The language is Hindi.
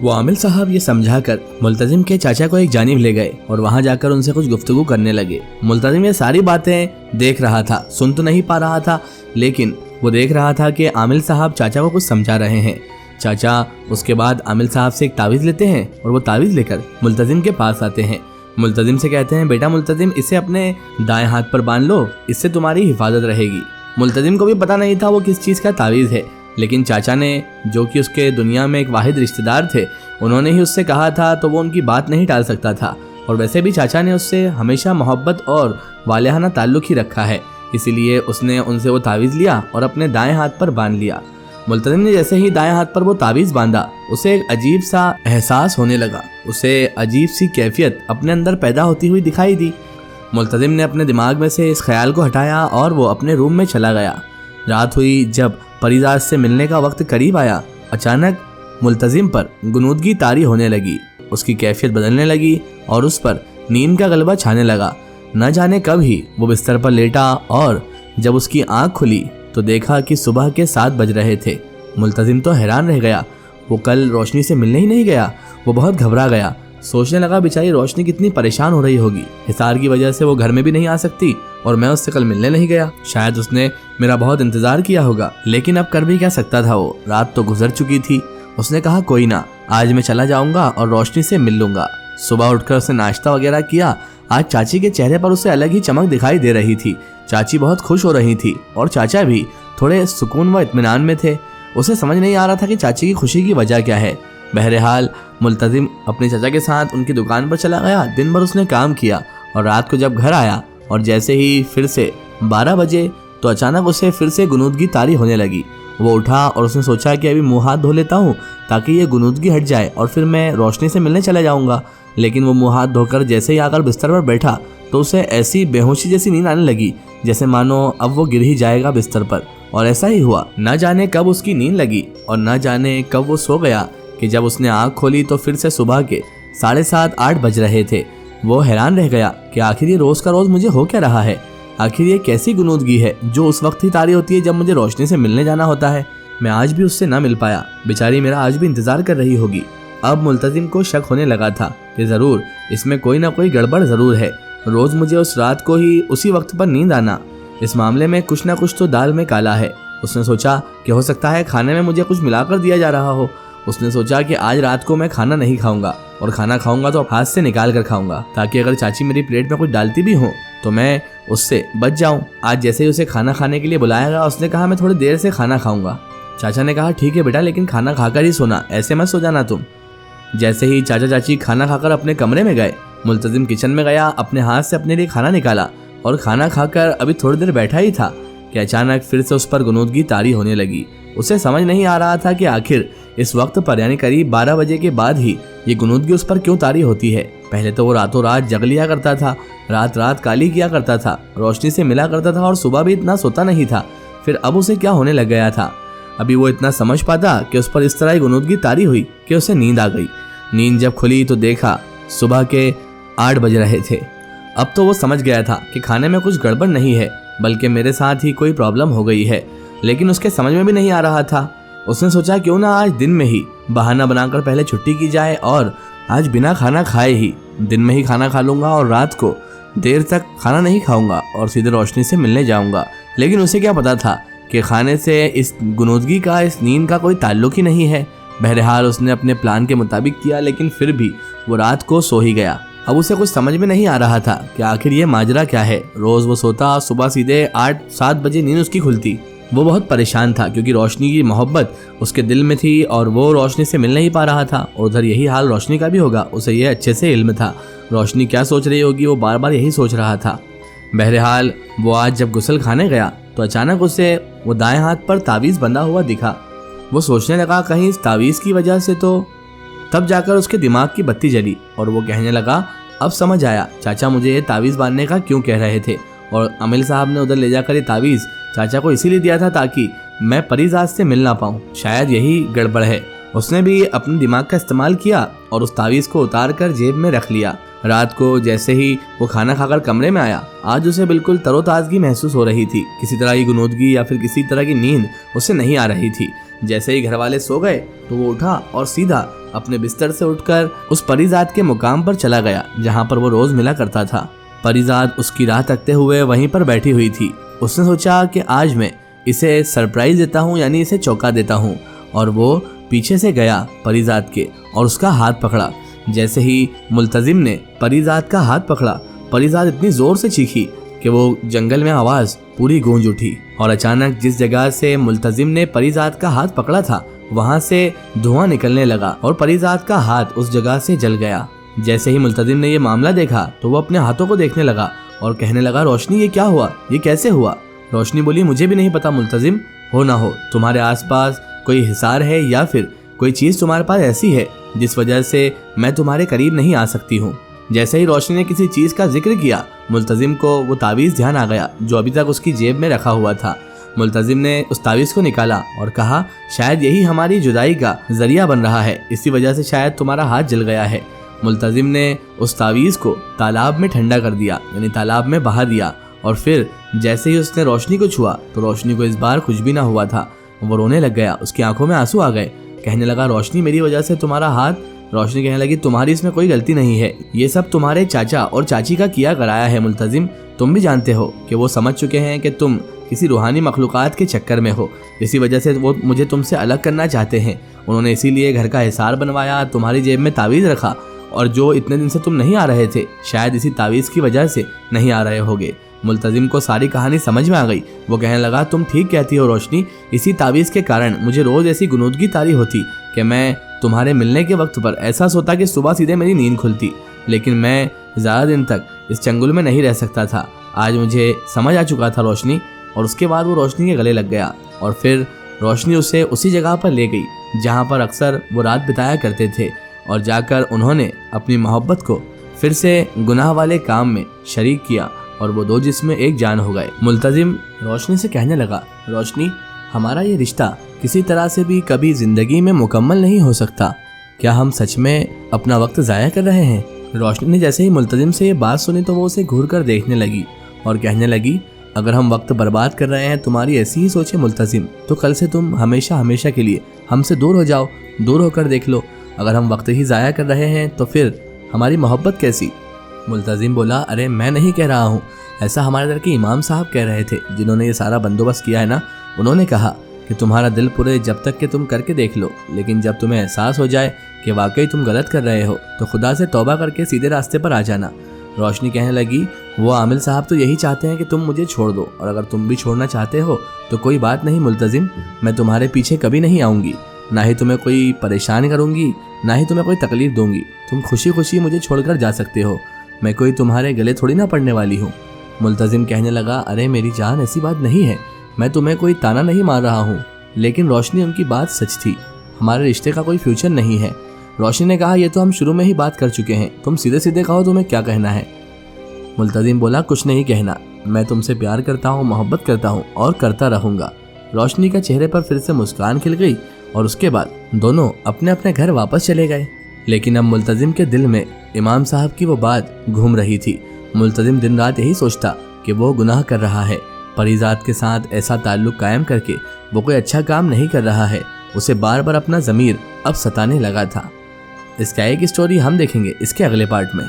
वो आमिल साहब ये समझाकर मुल्तजिम के चाचा को एक जानिब ले गए और वहाँ जाकर उनसे कुछ गुफ्तगू करने लगे। मुल्तजिम ये सारी बातें देख रहा था, सुन तो नहीं पा रहा था, लेकिन वो देख रहा था कि आमिल साहब चाचा को कुछ समझा रहे हैं। चाचा उसके बाद आमिल साहब से एक तावीज़ लेते हैं और वो तावीज़ लेकर मुल्तजिम के पास आते हैं। मुल्तजिम से कहते हैं, बेटा मुल्तजिम, इसे अपने दाएं हाथ पर बांध लो, इससे तुम्हारी हिफाजत रहेगी। मुल्तजिम को भी पता नहीं था वो किस चीज़ का तावीज़ है, लेकिन चाचा ने, जो कि उसके दुनिया में एक वाहिद रिश्तेदार थे, उन्होंने ही उससे कहा था तो वो उनकी बात नहीं टाल सकता था। और वैसे भी चाचा ने उससे हमेशा मोहब्बत और वालिहाना ताल्लुक़ ही रखा है, इसीलिए उसने उनसे वो तावीज़ लिया और अपने दाएं हाथ पर बांध लिया। मुल्तजिम ने जैसे ही दाएं हाथ पर वो तावीज़ बांधा, उसे एक अजीब सा एहसास होने लगा, उसे अजीब सी कैफियत अपने अंदर पैदा होती हुई दिखाई दी। मुल्तजिम ने अपने दिमाग में से इस ख्याल को हटाया और वो अपने रूम में चला गया। रात हुई, जब परिजात से मिलने का वक्त करीब आया, अचानक मुल्तजिम पर गुनूदगी तारी होने लगी, उसकी कैफियत बदलने लगी और उस पर नींद का गलबा छाने लगा। न जाने कब ही वो बिस्तर पर लेटा और जब उसकी आंख खुली तो देखा कि सुबह के 7 बज रहे थे। मुल्तजिम तो हैरान रह गया, वो कल रोशनी से मिलने ही नहीं गया। वो बहुत घबरा गया, सोचने लगा बेचारी रोशनी कितनी परेशान हो रही होगी, हिसार की वजह से वो घर में भी नहीं आ सकती और मैं उससे कल मिलने नहीं गया। शायद उसने मेरा बहुत इंतजार किया होगा, लेकिन अब कर भी क्या सकता था वो, रात तो गुजर चुकी थी। उसने कहा, कोई ना, आज मैं चला जाऊंगा और रोशनी से मिल लूंगा। सुबह उठकर उसने नाश्ता वगैरह किया। आज चाची के चेहरे पर उसे अलग ही चमक दिखाई दे रही थी। चाची बहुत खुश हो रही थी और चाचा भी थोड़े सुकून व इत्मीनान में थे। उसे समझ नहीं आ रहा था कि चाची की खुशी की वजह क्या है। बहरहाल मुल्तजिम अपने चाचा के साथ उनकी दुकान पर चला गया। दिन भर उसने काम किया और रात को जब घर आया और जैसे ही फिर से 12 बजे तो अचानक उसे फिर से गुनूदगी तारी होने लगी। वो उठा और उसने सोचा कि अभी मुंह हाथ धो लेता हूँ ताकि ये गुनूदगी हट जाए और फिर मैं रोशनी से मिलने चला जाऊँगा। लेकिन वो मुंह हाथ धोकर जैसे ही आकर बिस्तर पर बैठा तो उसे ऐसी बेहोशी जैसी नींद आने लगी जैसे मानो अब वो गिर ही जाएगा बिस्तर पर। और ऐसा ही हुआ। न जाने कब उसकी नींद लगी और न जाने कब वो सो गया कि जब उसने आँख खोली तो फिर से सुबह के 7:30-8 बज रहे थे। वो हैरान रह गया कि आखिर ये रोज़ का रोज़ मुझे हो क्या रहा है। आखिर ये कैसी गुनूदगी है जो उस वक्त ही तारी होती है जब मुझे रोशनी से मिलने जाना होता है। मैं आज भी उससे ना मिल पाया, बेचारी मेरा आज भी इंतज़ार कर रही होगी। अब मुल्तजिम को शक होने लगा था कि ज़रूर इसमें कोई ना कोई गड़बड़ ज़रूर है। रोज़ मुझे उस रात को ही उसी वक्त पर नींद आना, इस मामले में कुछ ना कुछ तो दाल में काला है। उसने सोचा कि हो सकता है खाने में मुझे कुछ मिलाकर दिया जा रहा हो। उसने सोचा कि आज रात को मैं खाना नहीं खाऊंगा और खाना खाऊंगा तो हाथ से निकाल कर खाऊंगा ताकि अगर चाची मेरी प्लेट में कुछ डालती भी हो तो मैं उससे बच जाऊं। आज जैसे ही उसे खाना खाने के लिए बुलाया गया, उसने कहा मैं थोड़ी देर से खाना खाऊंगा। चाचा ने कहा ठीक है बेटा, लेकिन खाना खाकर ही सोना, ऐसे मत सो जाना तुम। जैसे ही चाचा चाची खाना खाकर अपने कमरे में गए, मुल्तजिम किचन में गया, अपने हाथ से अपने लिए खाना निकाला और खाना खाकर अभी थोड़ी देर बैठा ही था कि अचानक फिर से उस पर गुनूदगी तारी होने लगी। उसे समझ नहीं आ रहा था कि आखिर इस वक्त पर यानी करीब 12 बजे के बाद ही ये गुनूदगी उस पर क्यों तारी होती है। पहले तो वो रातों रात जग लिया करता था, रात रात काली किया करता था, रोशनी से मिला करता था और सुबह भी इतना सोता नहीं था। फिर अब उसे क्या होने लग गया था। अभी वो इतना समझ पाता कि उस पर इस तरह गुनूदगी तारी हुई कि उसे नींद आ गई। नींद जब खुली तो देखा सुबह के 8 बज रहे थे। अब तो वो समझ गया था कि खाने में कुछ गड़बड़ नहीं है, बल्कि मेरे साथ ही कोई प्रॉब्लम हो गई है, लेकिन उसके समझ में भी नहीं आ रहा था। उसने सोचा क्यों ना आज दिन में ही बहाना बनाकर पहले छुट्टी की जाए और आज बिना खाना खाए ही दिन में ही खाना खा लूँगा और रात को देर तक खाना नहीं खाऊंगा और सीधे रोशनी से मिलने जाऊँगा। लेकिन उसे क्या पता था कि खाने से इस गुनूदगी का, इस नींद का कोई ताल्लुक ही नहीं है। बहरहाल उसने अपने प्लान के मुताबिक किया, लेकिन फिर भी वो रात को सो ही गया। अब उसे कुछ समझ में नहीं आ रहा था कि आखिर ये माजरा क्या है। रोज़ वो सोता, सुबह सीधे 8-7 बजे नींद उसकी खुलती। वो बहुत परेशान था क्योंकि रोशनी की मोहब्बत उसके दिल में थी और वो रोशनी से मिल नहीं पा रहा था। और उधर यही हाल रोशनी का भी होगा, उसे ये अच्छे से इल्म था। रोशनी क्या सोच रही होगी, वो बार बार यही सोच रहा था। बहरहाल वो आज जब गुस्ल खाने गया तो अचानक उसे वो दाएं हाथ पर तावीज़ बंधा हुआ दिखा। वो सोचने लगा कहीं इस तावीज़ की वजह से तो। तब जाकर उसके दिमाग की बत्ती जली और वो कहने लगा, अब समझ आया चाचा मुझे ये तावीज़ बांधने का क्यों कह रहे थे। और अमिल साहब ने उधर ले जाकर ये तावीज़ चाचा को इसीलिए दिया था ताकि मैं परिजात से मिल ना पाऊँ। शायद यही गड़बड़ है। उसने भी अपने दिमाग का इस्तेमाल किया और उस तावीज़ को उतार कर जेब में रख लिया। रात को जैसे ही वो खाना खाकर कमरे में आया, आज उसे बिल्कुल तरोताज़गी महसूस हो रही थी। किसी तरह की गुनूदगी या फिर किसी तरह की नींद उसे नहीं आ रही थी। जैसे ही घर वाले सो गए तो वो उठा और सीधा अपने बिस्तर से उठकर उस परीजात के मुकाम पर चला गया जहाँ पर वो रोज मिला करता था। परीजात उसकी राह तकते हुए वहीं पर बैठी हुई थी। उसने सोचा कि आज मैं इसे सरप्राइज देता हूँ, यानी इसे चौंका देता हूँ। और वो पीछे से गया परीजात के और उसका हाथ पकड़ा। जैसे ही मुल्तजिम ने परीजात का हाथ पकड़ा, परीजात इतनी जोर से चीखी कि वो जंगल में आवाज पूरी गूंज उठी। और अचानक जिस जगह से मुल्तजिम ने परीजात का हाथ पकड़ा था वहां से धुआं निकलने लगा और परीजात का हाथ उस जगह से जल गया। जैसे ही मुल्तजिम ने ये मामला देखा तो वो अपने हाथों को देखने लगा और कहने लगा, रोशनी ये क्या हुआ, ये कैसे हुआ? रोशनी बोली, मुझे भी नहीं पता मुल्तजिम, हो ना हो तुम्हारे आसपास कोई हिसार है या फिर कोई चीज तुम्हारे पास ऐसी है जिस वजह से मैं तुम्हारे करीब नहीं आ सकती हूँ। जैसे ही रोशनी ने किसी चीज का जिक्र किया, मुल्तजिम को वो तावीज़ ध्यान आ गया जो अभी तक उसकी जेब में रखा हुआ था। मुल्तजिम ने उस तावीज़ को निकाला और कहा, शायद यही हमारी जुदाई का जरिया बन रहा है, इसी वजह से शायद तुम्हारा हाथ जल गया है। मुल्तजिम ने उस तावीज़ को तालाब में ठंडा कर दिया, यानी तालाब में बहा दिया। और फिर जैसे ही उसने रोशनी को छुआ तो रोशनी को इस बार कुछ भी ना हुआ था। वो रोने लग गया, उसकी आंखों में आंसू आ गए। कहने लगा, रोशनी मेरी वजह से तुम्हारा हाथ। रोशनी कहने लगी, तुम्हारी इसमें कोई गलती नहीं है, ये सब तुम्हारे चाचा और चाची का किया कराया है। मुल्तजिम तुम भी जानते हो कि वो समझ चुके हैं कि तुम किसी रूहानी मखलूक़ात के चक्कर में हो, इसी वजह से वो मुझे तुमसे अलग करना चाहते हैं। उन्होंने इसीलिए घर का हिसार बनवाया, तुम्हारी जेब में तावीज़ रखा, और जो इतने दिन से तुम नहीं आ रहे थे शायद इसी तावीज़ की वजह से नहीं आ रहे होगे। मुल्तजिम को सारी कहानी समझ में आ गई। वो कहने लगा, तुम ठीक कहती हो रोशनी, इसी तावीज़ के कारण मुझे रोज़ ऐसी गुनूदगी तारी होती कि मैं तुम्हारे मिलने के वक्त पर ऐसा सोता कि सुबह सीधे मेरी नींद खुलती। लेकिन मैं ज़्यादा दिन तक इस चंगुल में नहीं रह सकता था। आज मुझे समझ आ चुका था रोशनी। और उसके बाद वो रोशनी के गले लग गया और फिर रोशनी उसे उसी जगह पर ले गई जहाँ पर अक्सर वो रात बिताया करते थे, और जाकर उन्होंने अपनी मोहब्बत को फिर से गुनाह वाले काम में शरीक किया और वो दो जिस्म एक जान हो गए। मुल्तजिम रोशनी से कहने लगा, रोशनी हमारा ये रिश्ता किसी तरह से भी कभी ज़िंदगी में मुकम्मल नहीं हो सकता। क्या हम सच में अपना वक्त ज़ाया कर रहे हैं? रोशनी ने जैसे ही मुल्तजिम से ये बात सुनी तो वो उसे घूर कर देखने लगी और कहने लगी, अगर हम वक्त बर्बाद कर रहे हैं, तुम्हारी ऐसी ही सोचे मुल्तजिम, तो कल से तुम हमेशा हमेशा के लिए हमसे दूर हो जाओ, दूर होकर देख लो। अगर हम वक्त ही ज़ाया कर रहे हैं तो फिर हमारी मोहब्बत कैसी? मुल्तजिम बोला, अरे मैं नहीं कह रहा हूँ, ऐसा हमारे दर के इमाम साहब कह रहे थे जिन्होंने ये सारा बंदोबस्त किया है ना। उन्होंने कहा कि तुम्हारा दिल पूरे जब तक कि तुम करके देख लो, लेकिन जब तुम्हें एहसास हो जाए कि वाकई तुम गलत कर रहे हो तो खुदा से तौबा करके सीधे रास्ते पर आ जाना। रोशनी कहने लगी, वो आमिल साहब तो यही चाहते हैं कि तुम मुझे छोड़ दो, और अगर तुम भी छोड़ना चाहते हो तो कोई बात नहीं मुल्तजिम, मैं तुम्हारे पीछे कभी नहीं आऊँगी, ना ही तुम्हें कोई परेशान करूँगी, ना ही तुम्हें कोई तकलीफ दूंगी। तुम खुशी खुशी मुझे छोड़कर जा सकते हो, मैं कोई तुम्हारे गले थोड़ी ना पड़ने वाली हूँ। मुल्तजिम कहने लगा, अरे मेरी जान, ऐसी बात नहीं है, मैं तुम्हें कोई ताना नहीं मार रहा हूँ। लेकिन रोशनी, उनकी बात सच थी, हमारे रिश्ते का कोई फ्यूचर नहीं है। रोशनी ने कहा, ये तो हम शुरू में ही बात कर चुके हैं, तुम सीधे सीधे कहो तुम्हें क्या कहना है। मुल्तजिम बोला, कुछ नहीं कहना, मैं तुमसे प्यार करता हूँ, मोहब्बत करता हूँ और करता रहूँगा। रोशनी के चेहरे पर फिर से मुस्कान खिल गई और उसके बाद दोनों अपने अपने घर वापस चले गए। लेकिन अब मुल्तजिम के दिल में इमाम साहब की वो बात घूम रही थी। मुल्तजिम दिन रात यही सोचता कि वो गुनाह कर रहा है, परीजात के साथ ऐसा ताल्लुक कायम करके वो कोई अच्छा काम नहीं कर रहा है। उसे बार बार अपना ज़मीर अब सताने लगा था। इसका एक स्टोरी हम देखेंगे इसके अगले पार्ट में।